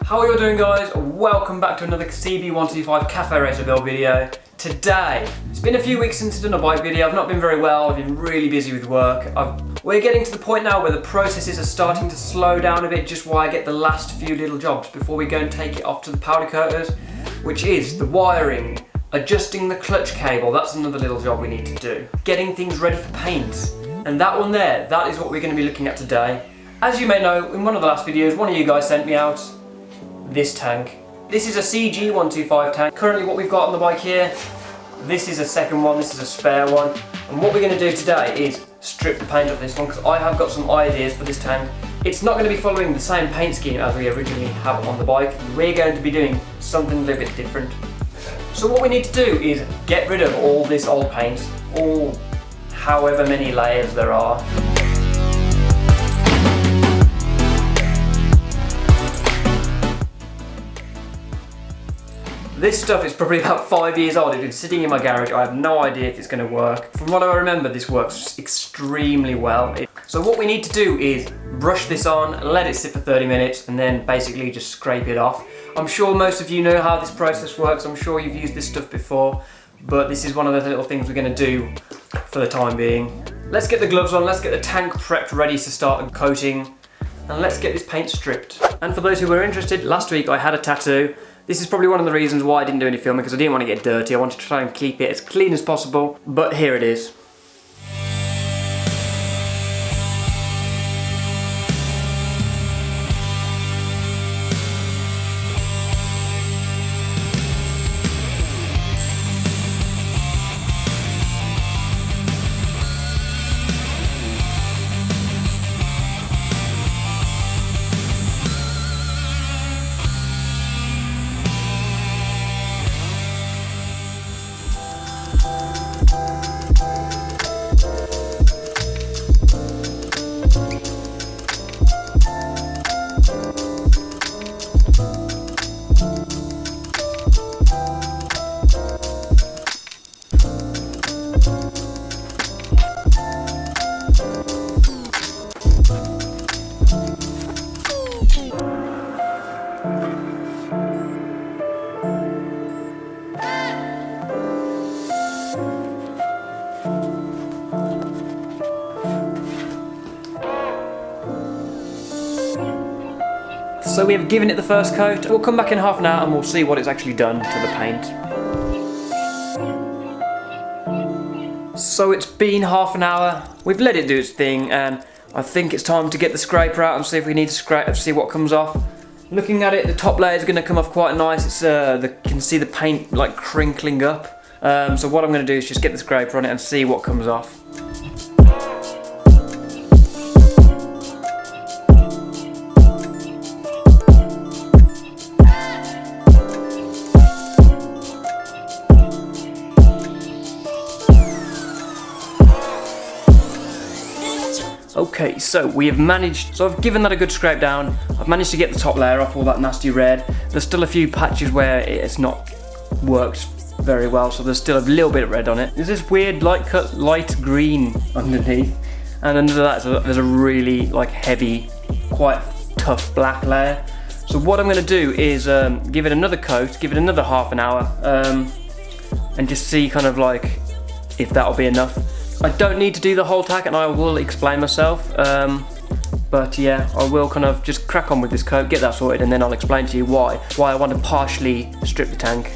How are you all doing, guys? Welcome back to another CB125 Cafe Racer build video. Today, it's been a few weeks since I've done a bike video. I've not been very well, I've been really busy with work. We're getting to the point now where the processes are starting to slow down a bit, just while I get the last few little jobs before we go and take it off to the powder coaters, which is the wiring, adjusting the clutch cable. That's another little job we need to do. Getting things ready for paint. And that one there, that is what we're going to be looking at today. As you may know, in one of the last videos, one of you guys sent me out this tank. This is a CB125 tank. Currently what we've got on the bike here, this is a second one, this is a spare one. And what we're going to do today is strip the paint off this one, because I have got some ideas for this tank. It's not going to be following the same paint scheme as we originally have on the bike. We're going to be doing something a little bit different. So what we need to do is get rid of all this old paint, all however many layers there are. This stuff is probably about 5 years old. It's been sitting in my garage. I have no idea if it's going to work. From what I remember, this works extremely well. So what we need to do is brush this on, let it sit for 30 minutes, and then basically just scrape it off. I'm sure most of you know how this process works. I'm sure you've used this stuff before, but this is one of those little things we're going to do for the time being. Let's get the gloves on, let's get the tank prepped, ready to start coating, and let's get this paint stripped. And for those who were interested, last week I had a tattoo. This is probably one of the reasons why I didn't do any filming, because I didn't want to get dirty. I wanted to try and keep it as clean as possible, but here it is. So we have given it the first coat. We'll come back in half an hour and we'll see what it's actually done to the paint. So it's been half an hour. We've let it do its thing, and I think it's time to get the scraper out and see if we need to scrape, see what comes off. Looking at it, the top layer is going to come off quite nice. It's you can see the paint like crinkling up. So what I'm going to do is just get the scraper on it and see what comes off. Okay, so we have managed, so I've given that a good scrape down. I've managed to get the top layer off, all that nasty red. There's still a few patches where it's not worked very well, so there's still a little bit of red on it. There's this weird light green underneath, and under that there's a really like heavy, quite tough black layer. So what I'm going to do is give it another coat, give it another half an hour, and just see kind of like if that'll be enough. I don't need to do the whole tank, and I will explain myself, but yeah, I will kind of just crack on with this coat, get that sorted, and then I'll explain to you why I want to partially strip the tank.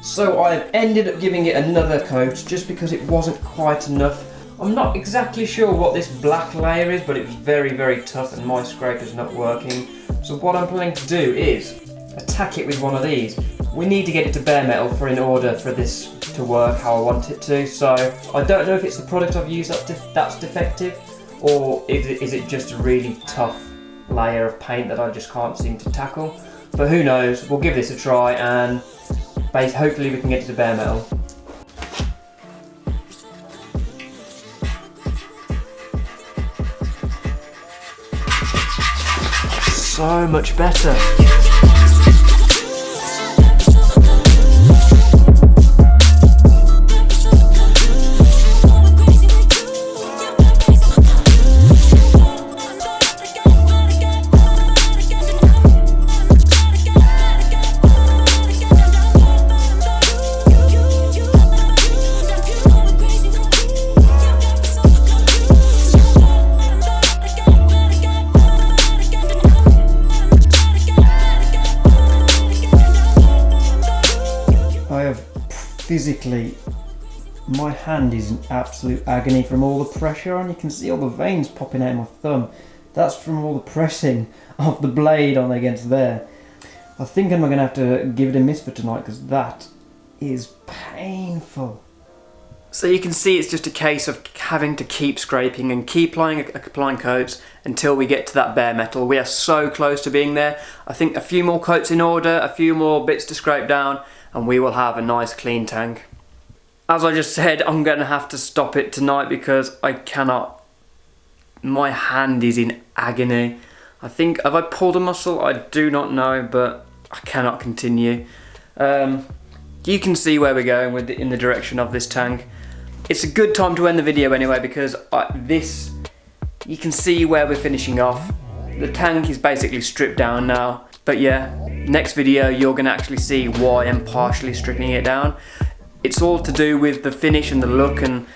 So I've ended up giving it another coat just because it wasn't quite enough. I'm not exactly sure what this black layer is, but it's very, very tough and my scraper's not working. So what I'm planning to do is attack it with one of these. We need to get it to bare metal in order for this to work how I want it to. So I don't know if it's the product I've used that's defective, or is it just a really tough layer of paint that I just can't seem to tackle. But who knows, we'll give this a try and hopefully we can get it to bare metal. so much better. Physically, my hand is in absolute agony from all the pressure on. You can see all the veins popping out of my thumb. That's from all the pressing of the blade on against there. I think I'm going to have to give it a miss for tonight because that is painful. So you can see it's just a case of having to keep scraping and keep applying coats until we get to that bare metal. We are so close to being there. I think a few more coats in order, a few more bits to scrape down, and we will have a nice clean tank. As I just said, I'm going to have to stop it tonight because I cannot. My hand is in agony. I think, have I pulled a muscle? I do not know, but I cannot continue. You can see where we're going with in the direction of this tank. It's a good time to end the video anyway because you can see where we're finishing off. The tank is basically stripped down now. But yeah, next video you're going to actually see why I'm partially stripping it down. It's all to do with the finish and the look, and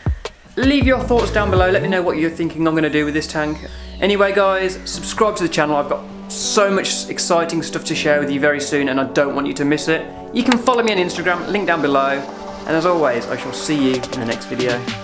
leave your thoughts down below. Let me know what you're thinking I'm going to do with this tank. Anyway guys, subscribe to the channel. I've got so much exciting stuff to share with you very soon and I don't want you to miss it. You can follow me on Instagram, link down below. And as always, I shall see you in the next video.